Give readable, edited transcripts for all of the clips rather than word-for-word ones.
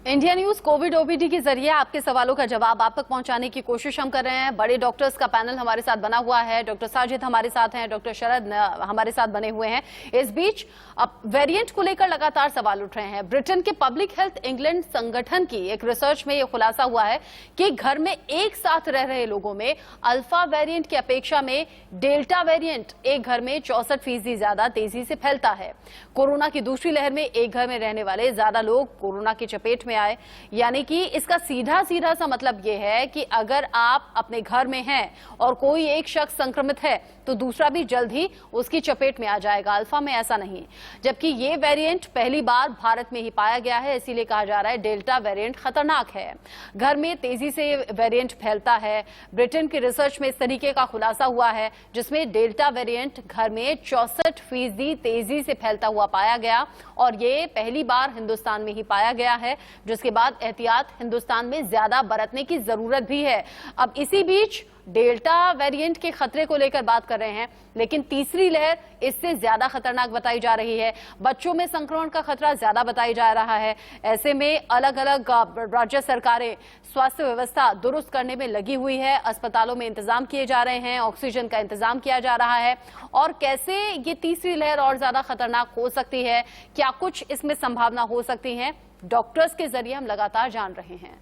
India news Covid OPD के जरिए आपके सवालों का जवाब आप तक पहुंचाने की कोशिश हम कर रहे हैं। बड़े डॉक्टर्स का पैनल हमारे साथ बना हुआ है। डॉक्टर साजिद हमारे साथ हैं, डॉक्टर शरद हमारे साथ बने हुए हैं। इस बीच अब वेरिएंट को लेकर लगातार सवाल उठ रहे हैं। ब्रिटेन के पब्लिक हेल्थ इंग्लैंड संगठन की एक रिसर्च में यह खुलासा हुआ है कि घर में एक साथ रह रहे लोगों में अल्फा वेरिएंट की अपेक्षा में डेल्टा वेरिएंट एक घर में 64% ज्यादा तेजी से फैलता है। कोरोना की दूसरी लहर में एक घर में रहने वाले ज्यादा लोग कोरोना की चपेट में आए, यानी कि इसका सीधा सीधा सा मतलब यह है कि अगर आप अपने घर में हैं और कोई एक शख्स संक्रमित है तो दूसरा भी जल्द ही उसकी चपेट में आ जाएगा। अल्फा में ऐसा नहीं, जबकि ये वेरिएंट पहली बार भारत में ही पाया गया है, इसीलिए कहा जा रहा है डेल्टा वेरिएंट खतरनाक है। घर में तेजी से वेरिएंट फैलता है। ब्रिटेन की रिसर्च में इस तरीके का खुलासा हुआ है जिसमें डेल्टा वेरिएंट घर में 64% तेजी से फैलता हुआ पाया गया और ये पहली बार हिंदुस्तान में ही पाया गया है, जिसके बाद एहतियात हिंदुस्तान में ज्यादा बरतने की जरूरत भी है। अब इसी बीच डेल्टा वेरिएंट के खतरे को लेकर बात कर रहे हैं, लेकिन तीसरी लहर इससे ज्यादा खतरनाक बताई जा रही है। बच्चों में संक्रमण का खतरा ज्यादा बताया जा रहा है। ऐसे में अलग अलग राज्य सरकारें स्वास्थ्य व्यवस्था दुरुस्त करने में लगी हुई है। अस्पतालों में इंतजाम किए जा रहे हैं, ऑक्सीजन का इंतजाम किया जा रहा है। और कैसे ये तीसरी लहर और ज्यादा खतरनाक हो सकती है, क्या कुछ इसमें संभावना हो सकती है, डॉक्टर्स के जरिए हम लगातार जान रहे हैं।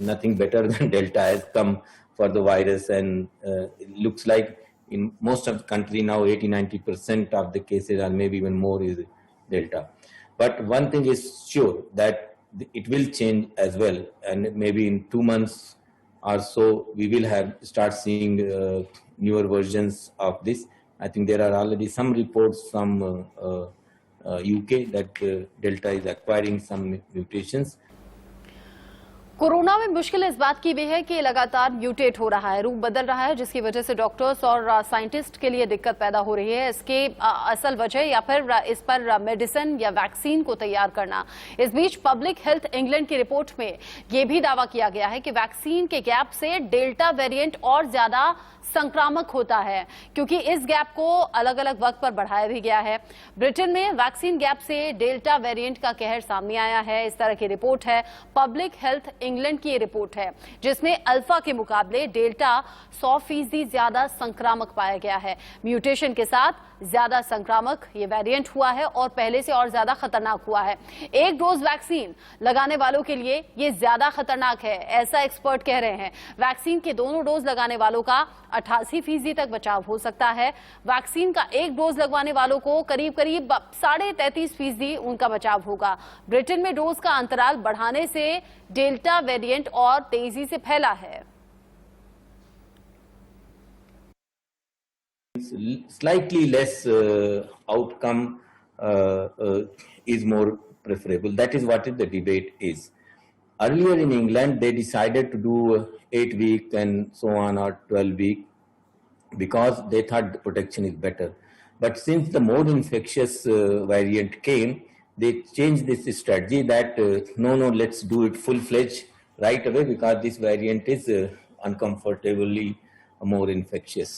Nothing better than Delta has come for the virus, and it looks like in most of the country now 80-90% of the cases, or maybe even more, is Delta. But one thing is sure, that it will change as well, and maybe in 2 months or so we will start seeing newer versions of this. I think there are already some reports from UK that Delta is acquiring some mutations. Corona में मुश्किल इस बात की भी है कि लगातार mutate हो रहा है, रूप बदल रहा है, जिसकी वजह से डॉक्टर्स और साइंटिस्ट के लिए दिक्कत पैदा हो रही है। इसके असल वजह या फिर इस पर मेडिसिन या वैक्सीन को तैयार करना। इस बीच पब्लिक हेल्थ इंग्लैंड की रिपोर्ट में यह भी दावा किया गया है कि वैक्सीन के गैप से डेल्टा वेरिएंट और ज्यादा संक्रामक होता है, क्योंकि इस गैप को अलग अलग वक्त पर बढ़ाया भी गया है। ब्रिटेन में वैक्सीन गैप से डेल्टा वेरिएंट का कहर सामने आया है, इस तरह की रिपोर्ट है। पब्लिक हेल्थ इंग्लैंड की रिपोर्ट है जिसमें अल्फा के मुकाबले डेल्टा 100% ज्यादा संक्रामक पाया गया है। म्यूटेशन के साथ ज्यादा संक्रामक ये वेरिएंट हुआ है और पहले से और ज्यादा खतरनाक हुआ है। एक डोज वैक्सीन लगाने वालों के लिए ये ज्यादा खतरनाक है, ऐसा एक्सपर्ट कह रहे हैं। वैक्सीन के दोनों डोज लगाने वालों का 88% तक बचाव हो सकता है। वैक्सीन का एक डोज लगवाने वालों को करीब 33.5% उनका बचाव होगा। ब्रिटेन में डोज का अंतराल बढ़ाने से डेल्टा वेरिएंट और तेजी से फैला है। Slightly less outcome is more preferable. That is what the debate is. Earlier in England, they decided to do 8 week and so on, or 12 week, because they thought the protection is better. But since the more infectious variant came, they changed this strategy that no, let's do it full-fledged right away, because this variant is uncomfortably more infectious.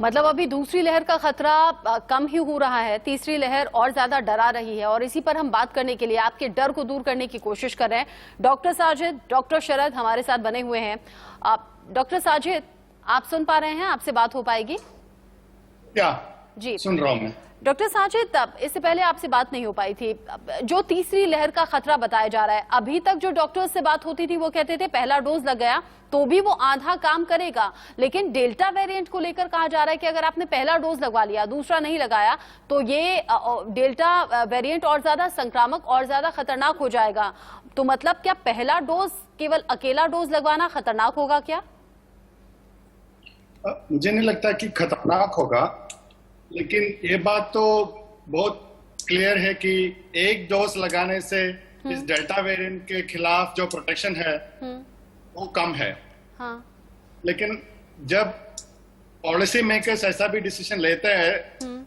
मतलब अभी दूसरी लहर का खतरा कम ही हो रहा है, तीसरी लहर और ज्यादा डरा रही है। और इसी पर हम बात करने के लिए, आपके डर को दूर करने की कोशिश कर रहे हैं, डॉक्टर साजिद, डॉक्टर शरद हमारे साथ बने हुए हैं। डॉक्टर साजिद, आप सुन पा रहे हैं? आपसे बात हो पाएगी? क्या जी सुन रहा हूं मैं। डॉक्टर साजिद, इससे पहले आपसे बात नहीं हो पाई थी। जो तीसरी लहर का खतरा बताया जा रहा है, अभी तक जो डॉक्टर्स से बात होती थी वो कहते थे पहला डोज लग गया तो भी वो आधा काम करेगा, लेकिन डेल्टा वेरिएंट को लेकर कहा जा रहा है कि अगर आपने पहला डोज लगवा लिया, दूसरा नहीं लगाया, तो ये डेल्टा वेरिएंट और ज्यादा संक्रामक और ज्यादा खतरनाक हो जाएगा। तो मतलब क्या पहला डोज, केवल अकेला डोज लगवाना खतरनाक होगा क्या? मुझे नहीं लगता कि खतरनाक होगा, लेकिन ये बात तो बहुत क्लियर है कि एक डोज लगाने से इस डेल्टा वेरिएंट के खिलाफ जो प्रोटेक्शन है वो कम है। हाँ। लेकिन जब पॉलिसी मेकर्स ऐसा भी डिसीजन लेते हैं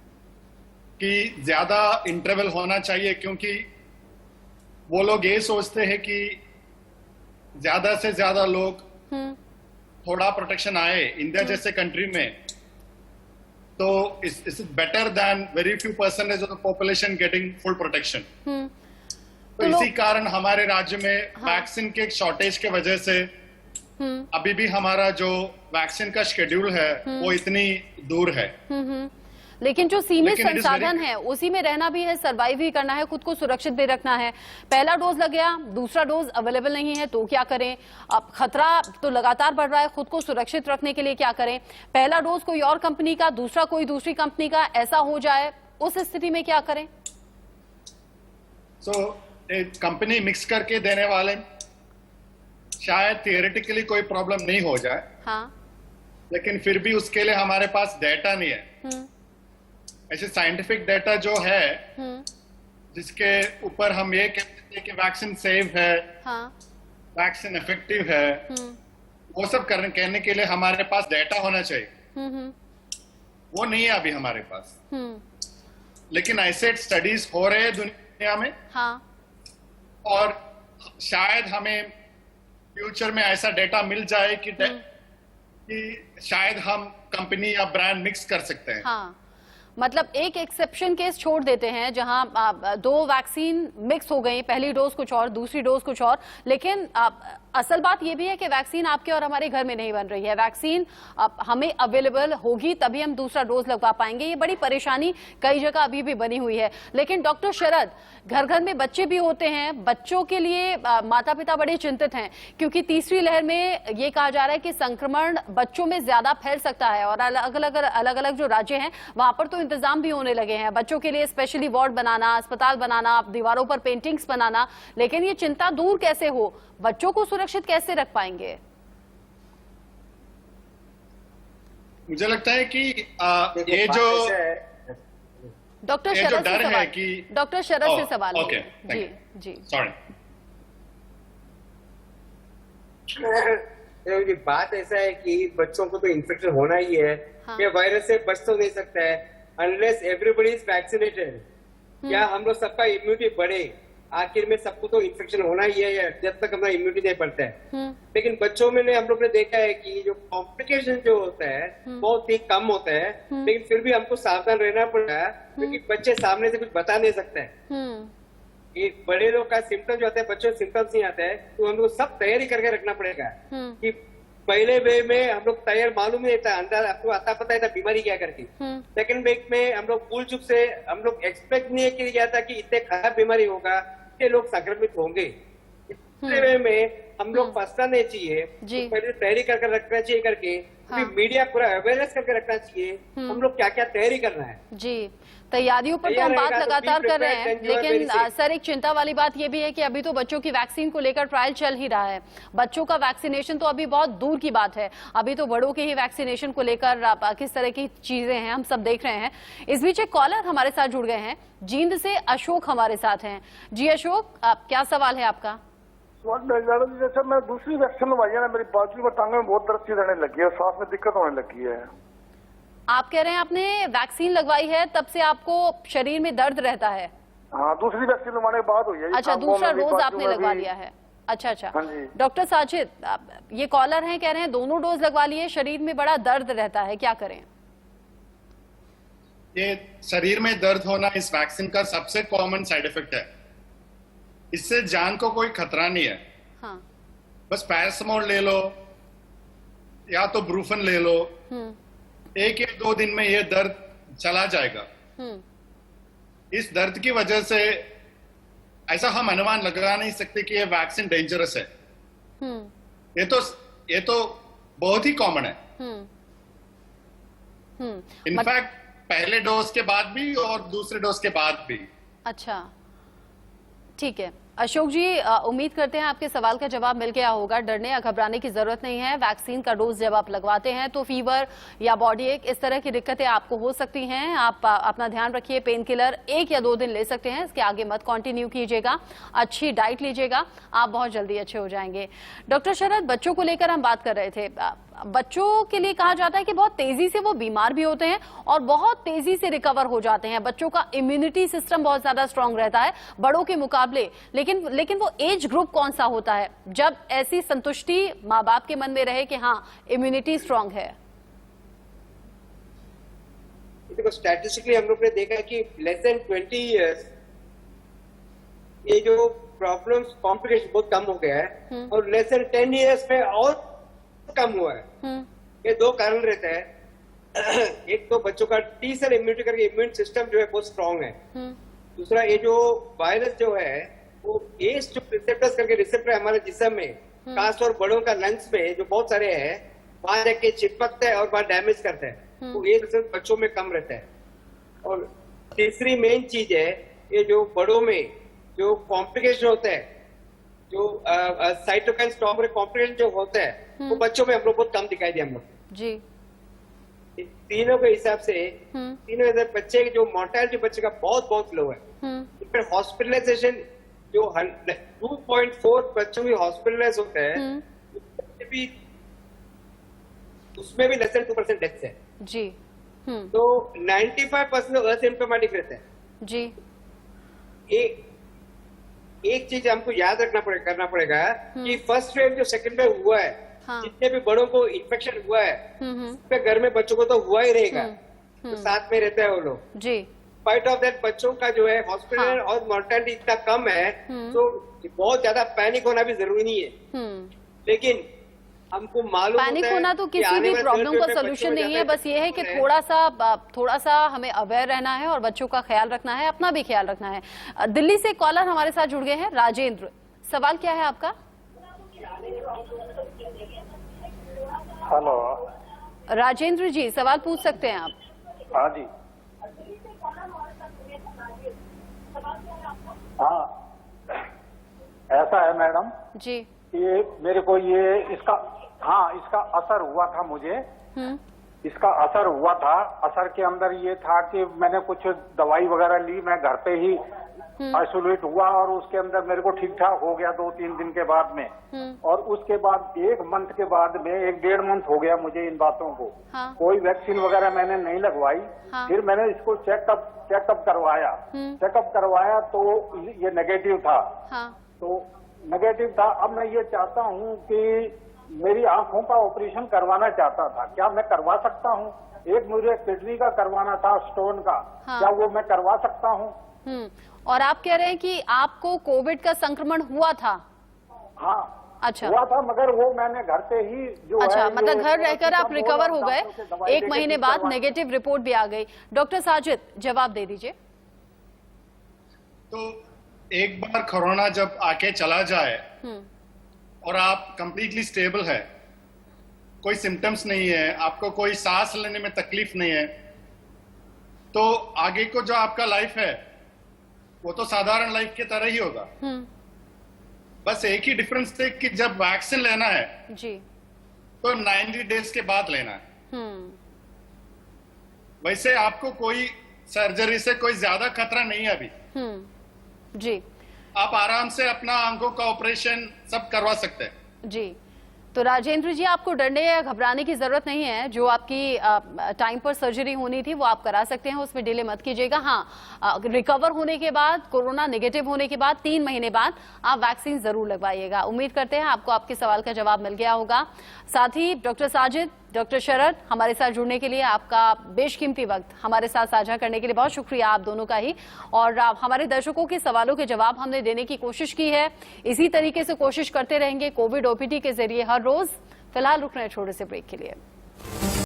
कि ज्यादा इंटरवल होना चाहिए, क्योंकि वो लोग ये सोचते हैं कि ज्यादा से ज्यादा लोग थोड़ा प्रोटेक्शन आए। इंडिया जैसे कंट्री में तो it's better than very few percentage of the population getting full protection. तो इसी कारण हमारे राज्य में वैक्सीन के शॉर्टेज के वजह से अभी भी हमारा जो वैक्सीन का शेड्यूल है वो इतनी दूर है। लेकिन जो सीमित लेकिन it is संसाधन है उसी में रहना भी है, सरवाइव भी करना है, खुद को सुरक्षित भी रखना है। पहला डोज लग गया, दूसरा डोज अवेलेबल नहीं है तो क्या करें? अब खतरा तो लगातार बढ़ रहा है, खुद को सुरक्षित रखने के लिए क्या करें? पहला डोज कोई और कंपनी का, दूसरा कोई दूसरी कंपनी का, ऐसा हो जाए उस स्थिति में क्या करें? एक कंपनी मिक्स करके देने वाले शायद थियोरेटिकली कोई प्रॉब्लम नहीं हो जाए, हाँ, लेकिन फिर भी उसके लिए हमारे पास डेटा नहीं है। ऐसे साइंटिफिक डेटा जो है जिसके ऊपर हम ये कहते हैं कि वैक्सीन सेफ है, हाँ, वैक्सीन इफेक्टिव है, वो सब कहने के लिए हमारे पास डेटा होना चाहिए। वो नहीं है अभी हमारे पास। लेकिन ऐसे स्टडीज हो रहे हैं दुनिया में, हाँ, और शायद हमें फ्यूचर में ऐसा डेटा मिल जाए कि शायद हम कंपनी या ब्रांड मिक्स कर सकते हैं। हाँ, मतलब एक एक्सेप्शन केस छोड़ देते हैं जहां दो वैक्सीन मिक्स हो गई, पहली डोज कुछ और, दूसरी डोज कुछ और, लेकिन असल बात यह भी है कि वैक्सीन आपके और हमारे घर में नहीं बन रही है। वैक्सीन हमें अवेलेबल होगी तभी हम दूसरा डोज लगवा पाएंगे। ये बड़ी परेशानी कई जगह अभी भी बनी हुई है। लेकिन डॉक्टर शरद, घर घर में बच्चे भी होते हैं, बच्चों के लिए माता पिता बड़े चिंतित हैं क्योंकि तीसरी लहर में ये कहा जा रहा है कि संक्रमण बच्चों में ज्यादा फैल सकता है और अलग अलग जो राज्य हैं वहां पर तो इंतजाम भी होने लगे हैं बच्चों के लिए, स्पेशली वार्ड बनाना, अस्पताल बनाना, दीवारों पर पेंटिंग्स बनाना। लेकिन ये चिंता दूर कैसे हो, बच्चों को सुरक्षित कैसे रख पाएंगे? मुझे लगता है कि ये जो डॉक्टर ये जो शरद डर से है सवाल, कि डॉक्टर शरद से सवाल है। ओके, जी जी, सॉरी। ये बात ऐसा है कि बच्चों को तो इन्फेक्शन होना ही है, हाँ। ये वायरस से बच तो नहीं सकता है अनलेस एवरीबॉडी इज वैक्सीनेटेड। क्या हम लोग सबका इम्यूनिटी बढ़े, आखिर में सबको तो इन्फेक्शन होना ही है जब तक हमारा इम्यूनिटी नहीं बढ़ता है। लेकिन बच्चों में हम लोग ने देखा है कि जो कॉम्प्लिकेशन जो होता है बहुत ही कम होता है, लेकिन फिर भी हमको सावधान रहना पड़ेगा क्योंकि बच्चे सामने से कुछ बता नहीं सकते हैं। ये बड़े लोग का सिम्टम जो आता है, बच्चों सिम्टम्स नहीं आता है, तो हम लोग सब तैयारी करके रखना पड़ेगा कि पहले वेव में हम लोग तैयार मालूम नहीं था, अंदर आपको आता पता था बीमारी क्या करती। सेकंड वेव में हम लोग भूल चुक से हम लोग एक्सपेक्ट नहीं किया था कि इतने खराब बीमारी होगा, ये लोग संक्रमित होंगे। तीसरे वेव में हम लोग फंसना नहीं चाहिए, तो पहले तैयारी करके रखना चाहिए करके, हाँ। मीडिया पूरा अवेयरनेस करके रखना चाहिए हम लोग क्या क्या तैयारी करना है। जी, तैयारियों पर तो हम बात लगातार कर रहे हैं, लेकिन सर एक चिंता वाली बात यह भी है कि अभी तो बच्चों की वैक्सीन को लेकर ट्रायल चल ही रहा है। बच्चों का वैक्सीनेशन तो अभी बहुत दूर की बात है, अभी तो बड़ों के ही वैक्सीनेशन को लेकर किस तरह की चीजें हैं हम सब देख रहे हैं। इस बीच एक कॉलर हमारे साथ जुड़ गए हैं, जींद से अशोक हमारे साथ हैं। जी अशोक, क्या सवाल है आपका? जैसे मैं दूसरी वैक्सीन लगवाई है ना, मेरी बाजू में टांगे में बहुत दर्द सी रहने लगी है, सांस में दिक्कत होने लगी है। आप कह रहे हैं आपने वैक्सीन लगवाई है तब से आपको शरीर में दर्द रहता है? हाँ, दूसरी वैक्सीन लगवाने के बाद हुई है। अच्छा, दूसरा डोज आपने लगवा लिया है। अच्छा अच्छा, हाँ। डॉक्टर साजिद, ये कॉलर हैं, कह रहे हैं दोनों डोज लगवा लिए, शरीर में बड़ा दर्द रहता है, क्या करें? ये शरीर में दर्द होना इस वैक्सीन का सबसे कॉमन साइड इफेक्ट है। इससे जान को कोई खतरा नहीं है। हाँ। बस पैरासिटामोल ले लो या तो ब्रूफन ले लो, 1 या 2 दिन में ये दर्द चला जाएगा। इस दर्द की वजह से ऐसा हम अनुमान लगा नहीं सकते कि ये वैक्सीन डेंजरस है। ये तो बहुत ही कॉमन है। इनफैक्ट पहले डोज के बाद भी और दूसरे डोज के बाद भी। अच्छा, ठीक है अशोक जी, उम्मीद करते हैं आपके सवाल का जवाब मिल गया होगा। डरने या घबराने की जरूरत नहीं है। वैक्सीन का डोज जब आप लगवाते हैं तो फीवर या बॉडी एक इस तरह की दिक्कतें आपको हो सकती हैं। आप अपना ध्यान रखिए, पेन किलर 1 या 2 दिन ले सकते हैं, इसके आगे मत कंटिन्यू कीजिएगा। अच्छी डाइट लीजिएगा, आप बहुत जल्दी अच्छे हो जाएंगे। डॉक्टर शरद, बच्चों को लेकर हम बात कर रहे थे। बच्चों के लिए कहा जाता है कि बहुत तेजी से वो बीमार भी होते हैं और बहुत तेजी से रिकवर हो जाते हैं। बच्चों का इम्यूनिटी सिस्टम बहुत ज्यादा स्ट्रांग रहता है बड़ों के मुकाबले। लेकिन वो एज ग्रुप कौन सा होता है जब ऐसी संतुष्टि माँ बाप के मन में रहे कि हाँ इम्यूनिटी स्ट्रांग है? देखो स्टैटिस्टिकली हम लोग ने देखा कि लेस देन 20 इयर्स ये जो प्रॉब्लम्स कॉम्प्लिकेशन बहुत कम हो गया है और लेस देन 10 इयर्स में और कम हुआ है। ये दो कारण रहते हैं। एक तो बच्चों का टी सेल इम्यूनिटी करके इम्यून सिस्टम जो है बहुत स्ट्रांग है। दूसरा ये जो वायरस जो है वो एस जो रिसेप्टर्स करके रिसेप्टर हमारे जिस्म में खास और बड़ों का लंग्स में जो बहुत सारे हैं वहां जाके चिपकते हैं और वहां डैमेज करते हैं, तो ये रिजल्ट बच्चों में कम रहता है। और तीसरी मेन चीज है ये जो बड़ों में जो कॉम्प्लिकेशन होता है, जो साइटोकाइन स्टॉर्म में कॉम्प्लिकेशन जो होता है वो बच्चों में हम लोग बहुत कम दिखाई दिया हम लोग जी। तीनों के हिसाब से तीनों बच्चे जो मोर्टेलिटी बच्चे का बहुत बहुत लो है। फिर हॉस्पिटलाइजेशन जो 2.4 बच्चों की हॉस्पिटलाइज होते हैं उसमें भी लेस देन 2% डेथ है जी। तो 95% असिम्प्टोमेटिक रहते हैं जी। एक चीज हमको याद करना पड़ेगा कि फर्स्ट वेव जो सेकंड वेव हुआ है, जितने भी बड़ों को इन्फेक्शन हुआ है उसमें घर में बच्चों को तो हुआ ही रहेगा, तो साथ में रहते हैं वो लोग जी। स्पाइट ऑफ दैट बच्चों का जो है हॉस्पिटल और मोर्टेलिटी इतना कम है तो बहुत ज्यादा पैनिक होना भी जरूरी नहीं है। लेकिन हमको मालूम पैनिक होना तो किसी भी प्रॉब्लम का सोल्यूशन नहीं है, बस ये है कि थोड़ा सा हमें अवेयर रहना है और बच्चों का ख्याल रखना है, अपना भी ख्याल रखना है। दिल्ली से कॉलर हमारे साथ जुड़ गए हैं, राजेंद्र, सवाल क्या है आपका? हेलो राजेंद्र जी, सवाल पूछ सकते हैं आप। हाँ जी। हाँ ऐसा है मैडम जी, ये मेरे को ये इसका असर हुआ था मुझे। इसका असर हुआ था, असर के अंदर ये था कि मैंने कुछ दवाई वगैरह ली, मैं घर पे ही आइसोलेट हुआ और उसके अंदर मेरे को ठीक ठाक हो गया 2-3 दिन के बाद में। और उसके बाद 1 मंथ के बाद में 1-1.5 मंथ हो गया मुझे इन बातों को। कोई वैक्सीन वगैरह मैंने नहीं लगवाई। फिर मैंने इसको चेकअप करवाया तो ये नेगेटिव था। तो नेगेटिव था। अब मैं ये चाहता हूँ कि मेरी आंखों का ऑपरेशन करवाना चाहता था, क्या मैं करवा सकता हूँ? एक मुझे किडनी का करवाना था, स्टोन का, क्या वो मैं करवा सकता हूँ? और आप कह रहे हैं कि आपको कोविड का संक्रमण हुआ था? हाँ अच्छा, हुआ था, मगर वो मैंने घर पे ही जो अच्छा, है मतलब घर रहकर आप रिकवर हो गए, 1 महीने बाद नेगेटिव रिपोर्ट भी आ गई। डॉक्टर साजिद, जवाब दे दीजिए। तो एक बार कोरोना जब आके चला जाए और आप कंप्लीटली स्टेबल है, कोई सिम्टम्स नहीं है, आपको कोई सांस लेने में तकलीफ नहीं है, तो आगे को जो आपका लाइफ है वो तो साधारण लाइफ की तरह ही होगा। बस एक ही डिफरेंस है कि जब वैक्सीन लेना है जी तो 90 डेज के बाद लेना है। वैसे आपको कोई सर्जरी से कोई ज्यादा खतरा नहीं है अभी। जी, आप आराम से अपना आंखों का ऑपरेशन सब करवा सकते हैं जी। तो राजेंद्र जी, आपको डरने या घबराने की जरूरत नहीं है। जो आपकी टाइम पर सर्जरी होनी थी वो आप करा सकते हैं, उसमें डिले मत कीजिएगा। हाँ, रिकवर होने के बाद, कोरोना नेगेटिव होने के बाद 3 महीने बाद आप वैक्सीन जरूर लगवाइएगा। उम्मीद करते हैं आपको आपके सवाल का जवाब मिल गया होगा। साथ ही डॉक्टर साजिद, डॉक्टर शरद, हमारे साथ जुड़ने के लिए, आपका बेशकीमती वक्त हमारे साथ साझा करने के लिए बहुत शुक्रिया आप दोनों का ही। और हमारे दर्शकों के सवालों के जवाब हमने देने की कोशिश की है, इसी तरीके से कोशिश करते रहेंगे कोविड ओपीडी के जरिए हर रोज। फिलहाल रुक रहे हैं छोटे से ब्रेक के लिए।